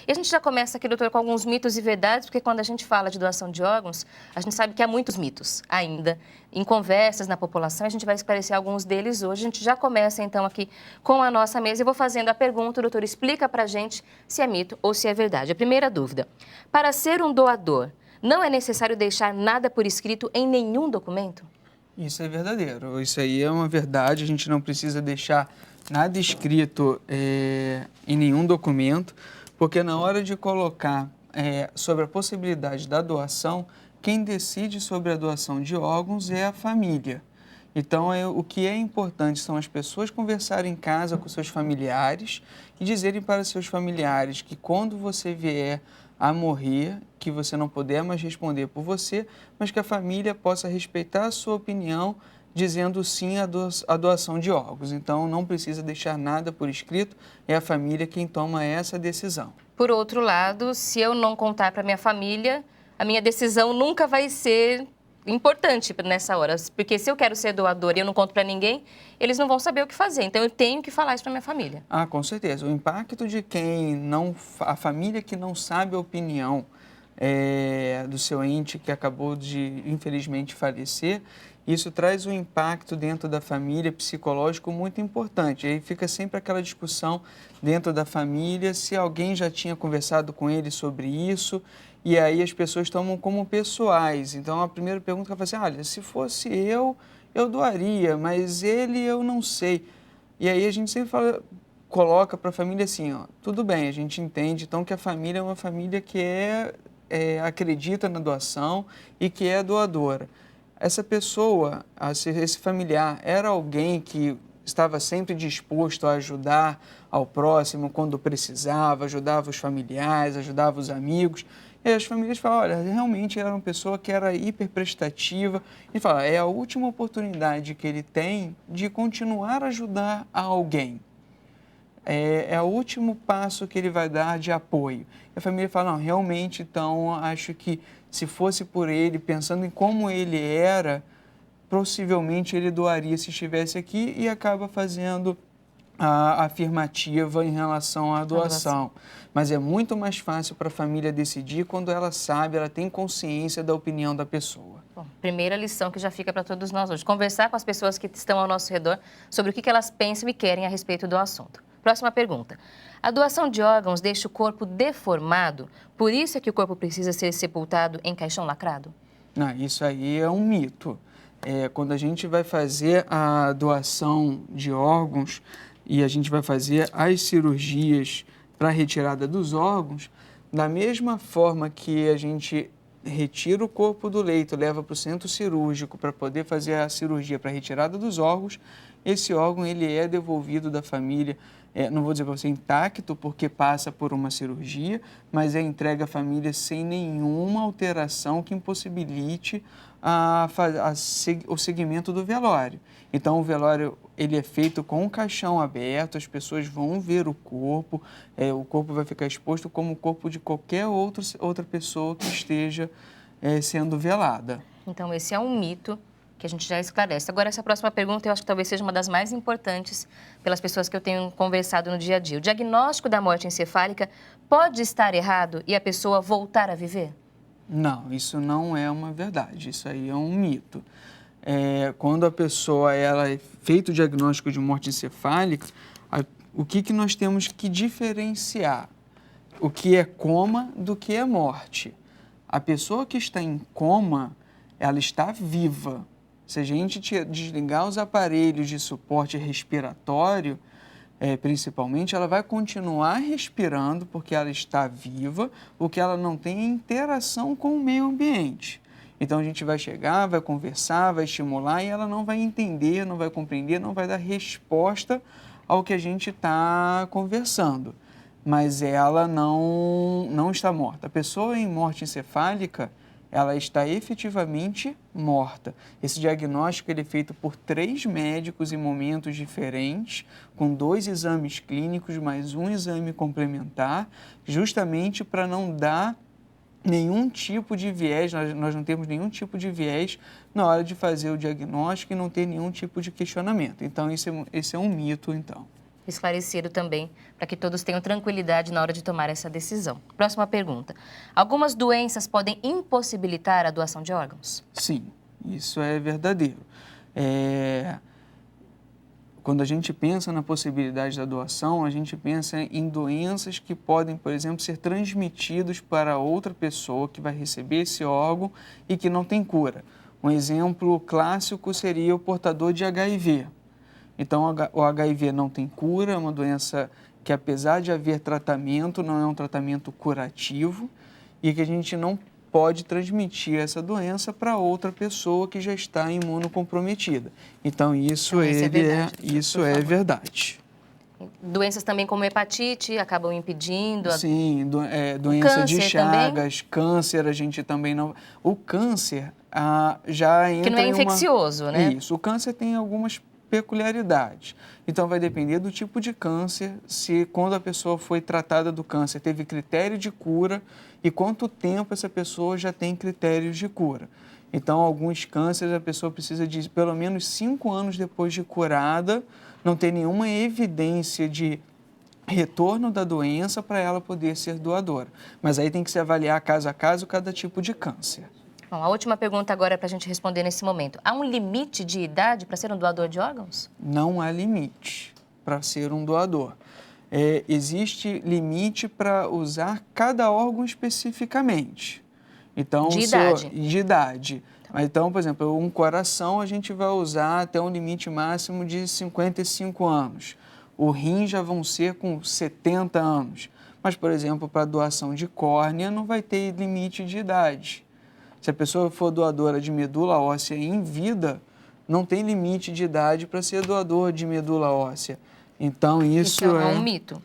E a gente já começa aqui, doutor, com alguns mitos e verdades, porque quando a gente fala de doação de órgãos, a gente sabe que há muitos mitos ainda em conversas na população. A gente vai esclarecer alguns deles hoje. A gente já começa, então, aqui com a nossa mesa. Eu vou fazendo a pergunta, o doutor explica pra gente se é mito ou se é verdade. A primeira dúvida: para ser um doador, não é necessário deixar nada por escrito em nenhum documento? Isso é verdadeiro, isso aí é uma verdade, a gente não precisa deixar nada escrito em nenhum documento, porque na hora de colocar sobre a possibilidade da doação, quem decide sobre a doação de órgãos é a família. Então, o que é importante são as pessoas conversarem em casa com seus familiares e dizerem para seus familiares que quando você vier a morrer, que você não puder mais responder por você, mas que a família possa respeitar a sua opinião, dizendo sim à doação de órgãos. Então, não precisa deixar nada por escrito, é a família quem toma essa decisão. Por outro lado, se eu não contar para minha família, a minha decisão nunca vai ser importante nessa hora. Porque se eu quero ser doador e eu não conto para ninguém, eles não vão saber o que fazer. Então, eu tenho que falar isso para minha família. Ah, com certeza. O impacto de quem não... A família que não sabe a opinião do seu ente que acabou de, infelizmente, falecer, isso traz um impacto dentro da família psicológico muito importante. Aí fica sempre aquela discussão dentro da família, se alguém já tinha conversado com ele sobre isso, e aí as pessoas tomam como pessoais. Então, a primeira pergunta que eu faço assim, olha, se fosse eu doaria, mas ele eu não sei. E aí a gente sempre coloca para a família assim, ó, tudo bem, a gente entende então que a família é uma família que acredita na doação e que é doadora. Essa pessoa, esse familiar, era alguém que estava sempre disposto a ajudar ao próximo quando precisava, ajudava os familiares, ajudava os amigos. E as famílias falam, olha, realmente era uma pessoa que era hiperprestativa. E fala, é a última oportunidade que ele tem de continuar a ajudar a alguém. É o último passo que ele vai dar de apoio. E a família fala, não, realmente, então, acho que se fosse por ele, pensando em como ele era, possivelmente ele doaria se estivesse aqui e acaba fazendo a afirmativa em relação à doação. Mas é muito mais fácil para a família decidir quando ela sabe, ela tem consciência da opinião da pessoa. Bom, primeira lição que já fica para todos nós hoje, conversar com as pessoas que estão ao nosso redor sobre o que elas pensam e querem a respeito do assunto. Próxima pergunta. A doação de órgãos deixa o corpo deformado, por isso é que o corpo precisa ser sepultado em caixão lacrado? Não, isso aí é um mito. Quando a gente vai fazer a doação de órgãos e a gente vai fazer as cirurgias para a retirada dos órgãos, da mesma forma que a gente retira o corpo do leito, leva para o centro cirúrgico para poder fazer a cirurgia para a retirada dos órgãos, esse órgão ele é devolvido da família, não vou dizer para você intacto, porque passa por uma cirurgia, mas é entregue à família sem nenhuma alteração que impossibilite o segmento do velório. Então, o velório ele é feito com um caixão aberto, as pessoas vão ver o corpo vai ficar exposto como o corpo de qualquer outra pessoa que esteja sendo velada. Então, esse é um mito que a gente já esclarece. Agora, essa próxima pergunta eu acho que talvez seja uma das mais importantes pelas pessoas que eu tenho conversado no dia a dia. O diagnóstico da morte encefálica pode estar errado e a pessoa voltar a viver? Não, isso não é uma verdade, isso aí é um mito. Quando a pessoa é feito o diagnóstico de morte encefálica, o que nós temos que diferenciar? O que é coma do que é morte. A pessoa que está em coma, ela está viva. Se a gente desligar os aparelhos de suporte respiratório, principalmente, ela vai continuar respirando porque ela está viva, porque ela não tem interação com o meio ambiente. Então, a gente vai chegar, vai conversar, vai estimular e ela não vai entender, não vai compreender, não vai dar resposta ao que a gente está conversando. Mas ela não está morta. A pessoa em morte encefálica, ela está efetivamente morta. Esse diagnóstico ele é feito por 3 médicos em momentos diferentes, com 2 exames clínicos, mais um exame complementar, justamente para não dar nenhum tipo de viés, nós não temos nenhum tipo de viés na hora de fazer o diagnóstico e não ter nenhum tipo de questionamento. Então, esse é um mito, então. esclarecido também, para que todos tenham tranquilidade na hora de tomar essa decisão. Próxima pergunta. Algumas doenças podem impossibilitar a doação de órgãos? Sim, isso é verdadeiro. Quando a gente pensa na possibilidade da doação, a gente pensa em doenças que podem, por exemplo, ser transmitidas para outra pessoa que vai receber esse órgão e que não tem cura. Um exemplo clássico seria o portador de HIV. Então, o HIV não tem cura, é uma doença que, apesar de haver tratamento, não é um tratamento curativo e que a gente não pode transmitir essa doença para outra pessoa que já está imunocomprometida. Então, isso é verdade. Doenças também como hepatite acabam impedindo? Sim, doença de Chagas, também? Câncer, a gente também não... O câncer já entra que não é infeccioso, né? Isso, o câncer tem algumas peculiaridades. Então, vai depender do tipo de câncer, se quando a pessoa foi tratada do câncer teve critério de cura e quanto tempo essa pessoa já tem critérios de cura. Então, alguns cânceres a pessoa precisa de pelo menos 5 anos depois de curada, não ter nenhuma evidência de retorno da doença para ela poder ser doadora. Mas aí tem que se avaliar caso a caso cada tipo de câncer. Bom, a última pergunta agora é para a gente responder nesse momento. Há um limite de idade para ser um doador de órgãos? Não há limite para ser um doador. Existe limite para usar cada órgão especificamente. Então, de idade? De idade. Então, por exemplo, um coração a gente vai usar até um limite máximo de 55 anos. O rim já vão ser com 70 anos. Mas, por exemplo, para doação de córnea não vai ter limite de idade. Se a pessoa for doadora de medula óssea em vida, não tem limite de idade para ser doador de medula óssea. Então, isso é um mito.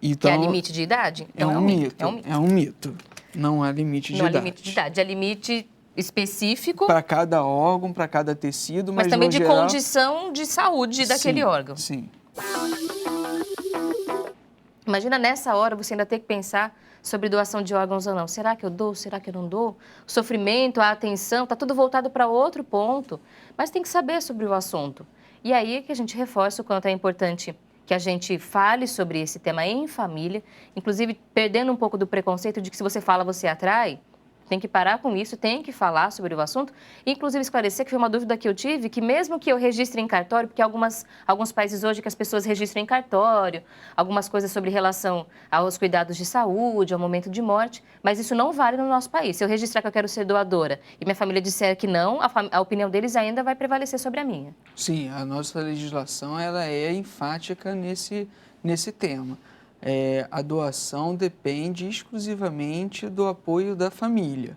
Então, que é limite de idade? Então, é um mito. É um mito. Não há limite de idade. Não há limite de idade. É limite específico. Para cada órgão, para cada tecido, mas também de geral... condição de saúde daquele órgão. Sim. Imagina nessa hora você ainda ter que pensar sobre doação de órgãos ou não. Será que eu dou? Será que eu não dou? O sofrimento, a atenção, está tudo voltado para outro ponto. Mas tem que saber sobre o assunto. E aí é que a gente reforça o quanto é importante que a gente fale sobre esse tema em família, inclusive perdendo um pouco do preconceito de que se você fala, você atrai. Tem que parar com isso, tem que falar sobre o assunto. Inclusive esclarecer que foi uma dúvida que eu tive, que mesmo que eu registre em cartório, porque alguns países hoje que as pessoas registram em cartório, algumas coisas sobre relação aos cuidados de saúde, ao momento de morte, mas isso não vale no nosso país. Se eu registrar que eu quero ser doadora e minha família disser que não, a opinião deles ainda vai prevalecer sobre a minha. Sim, a nossa legislação ela é enfática nesse tema. A doação depende exclusivamente do apoio da família.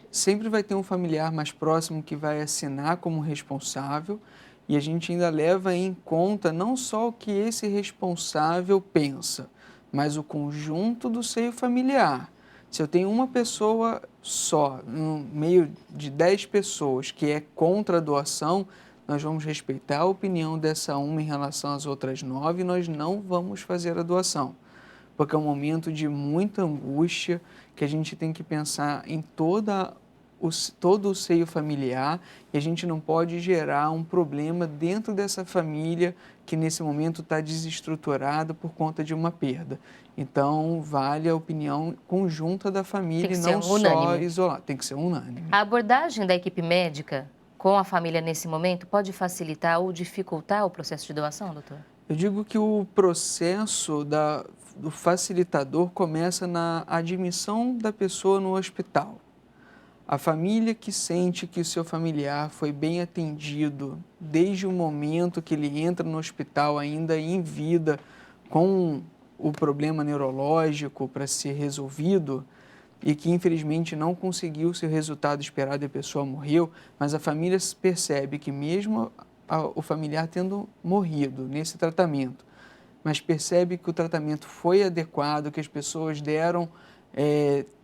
Sempre vai ter um familiar mais próximo que vai assinar como responsável e a gente ainda leva em conta não só o que esse responsável pensa, mas o conjunto do seio familiar. Se eu tenho uma pessoa só, no meio de 10 pessoas que é contra a doação, nós vamos respeitar a opinião dessa uma em relação às outras 9 e nós não vamos fazer a doação. Porque é um momento de muita angústia que a gente tem que pensar em todo o seio familiar e a gente não pode gerar um problema dentro dessa família que nesse momento está desestruturada por conta de uma perda. Então, vale a opinião conjunta da família e não só isolada. Tem que ser unânime. A abordagem da equipe médica com a família nesse momento pode facilitar ou dificultar o processo de doação, doutor? Eu digo que o processo do facilitador começa na admissão da pessoa no hospital. A família que sente que o seu familiar foi bem atendido desde o momento que ele entra no hospital, ainda em vida, com o problema neurológico para ser resolvido, e que infelizmente não conseguiu o seu resultado esperado e a pessoa morreu, mas a família percebe que mesmo o familiar tendo morrido nesse tratamento, mas percebe que o tratamento foi adequado, que as pessoas deram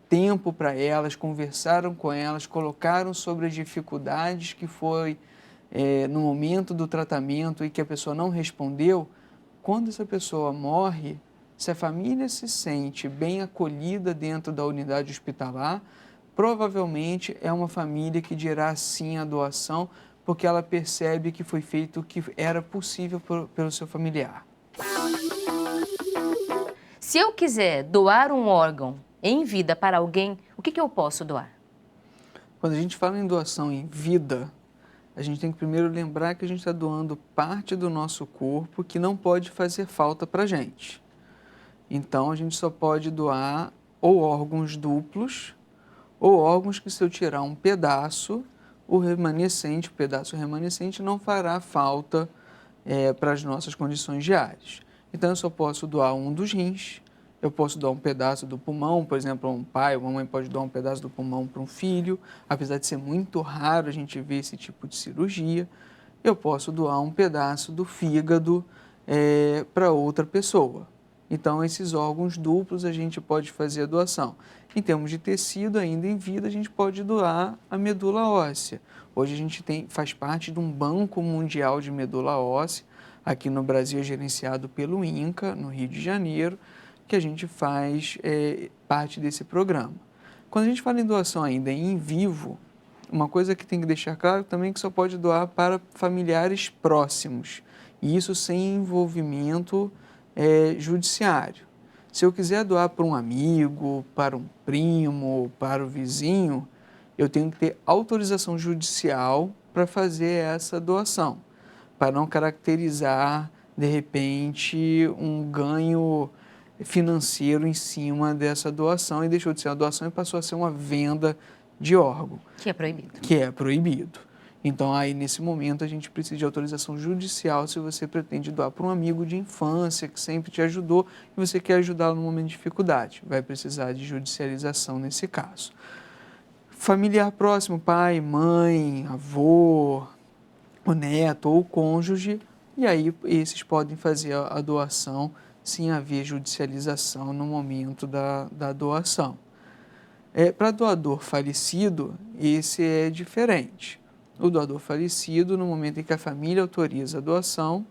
tempo para elas, conversaram com elas, colocaram sobre as dificuldades que foi no momento do tratamento e que a pessoa não respondeu. Quando essa pessoa morre, se a família se sente bem acolhida dentro da unidade hospitalar, provavelmente é uma família que dirá sim à doação, porque ela percebe que foi feito o que era possível pelo seu familiar. Se eu quiser doar um órgão em vida para alguém, o que eu posso doar? Quando a gente fala em doação em vida, a gente tem que primeiro lembrar que a gente está doando parte do nosso corpo que não pode fazer falta para a gente. Então, a gente só pode doar ou órgãos duplos ou órgãos que, se eu tirar um pedaço, o pedaço remanescente não fará falta para as nossas condições diárias. Então, eu só posso doar um dos rins, eu posso doar um pedaço do pulmão, por exemplo, um pai ou uma mãe pode doar um pedaço do pulmão para um filho, apesar de ser muito raro a gente ver esse tipo de cirurgia. Eu posso doar um pedaço do fígado para outra pessoa. Então, esses órgãos duplos a gente pode fazer a doação. Em termos de tecido, ainda em vida, a gente pode doar a medula óssea. Hoje a gente faz parte de um banco mundial de medula óssea. Aqui no Brasil é gerenciado pelo INCA, no Rio de Janeiro, que a gente faz parte desse programa. Quando a gente fala em doação ainda em vivo, uma coisa que tem que deixar claro também é que só pode doar para familiares próximos, e isso sem envolvimento judiciário. Se eu quiser doar para um amigo, para um primo, para o vizinho, eu tenho que ter autorização judicial para fazer essa doação, para não caracterizar, de repente, um ganho financeiro em cima dessa doação, e deixou de ser uma doação e passou a ser uma venda de órgão. Que é proibido. Que é proibido. Então, aí, nesse momento, a gente precisa de autorização judicial se você pretende doar para um amigo de infância que sempre te ajudou e você quer ajudá-lo no momento de dificuldade. Vai precisar de judicialização nesse caso. Familiar próximo, pai, mãe, avô, o neto ou o cônjuge, e aí esses podem fazer a doação sem haver judicialização no momento da doação. Para doador falecido, esse é diferente. O doador falecido, no momento em que a família autoriza a doação,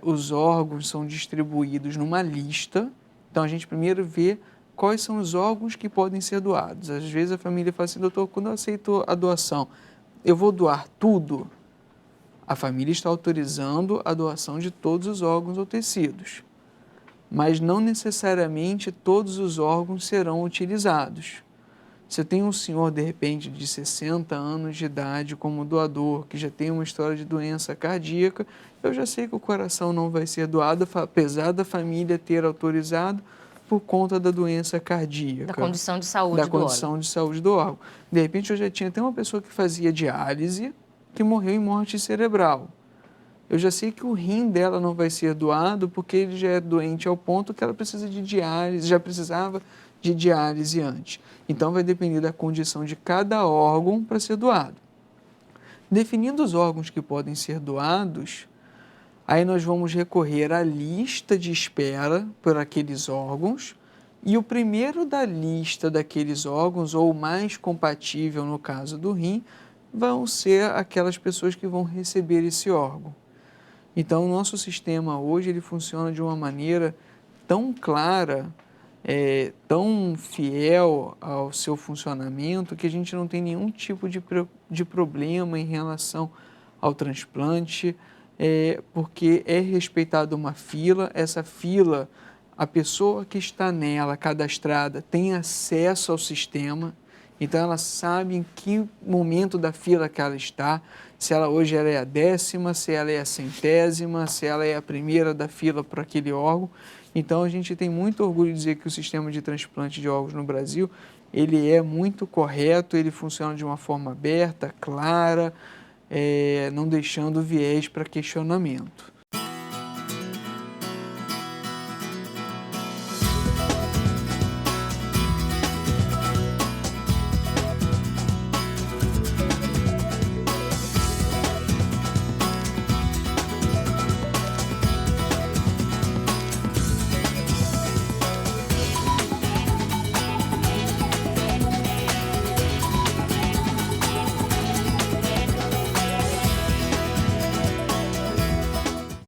os órgãos são distribuídos numa lista. Então, a gente primeiro vê quais são os órgãos que podem ser doados. Às vezes a família fala assim, doutor, quando eu aceito a doação, eu vou doar tudo? A família está autorizando a doação de todos os órgãos ou tecidos, mas não necessariamente todos os órgãos serão utilizados. Se eu tenho um senhor, de repente, de 60 anos de idade como doador, que já tem uma história de doença cardíaca, eu já sei que o coração não vai ser doado, apesar da família ter autorizado por conta da doença cardíaca. Da condição de saúde do órgão. Da condição de saúde do órgão. De repente, eu já tinha até uma pessoa que fazia diálise, que morreu em morte cerebral. Eu já sei que o rim dela não vai ser doado porque ele já é doente ao ponto que ela precisa de diálise, já precisava de diálise antes. Então, vai depender da condição de cada órgão para ser doado. Definindo os órgãos que podem ser doados, aí nós vamos recorrer à lista de espera por aqueles órgãos, e o primeiro da lista daqueles órgãos, ou o mais compatível no caso do rim, vão ser aquelas pessoas que vão receber esse órgão. Então, o nosso sistema hoje ele funciona de uma maneira tão clara, tão fiel ao seu funcionamento, que a gente não tem nenhum tipo de problema em relação ao transplante, porque é respeitada uma fila. Essa fila, a pessoa que está nela cadastrada tem acesso ao sistema, então ela sabe em que momento da fila que ela está, se ela hoje ela é a 10ª, se ela é a 100ª, se ela é a primeira da fila para aquele órgão. Então, a gente tem muito orgulho de dizer que o sistema de transplante de órgãos no Brasil, ele é muito correto, ele funciona de uma forma aberta, clara, não deixando viés para questionamento.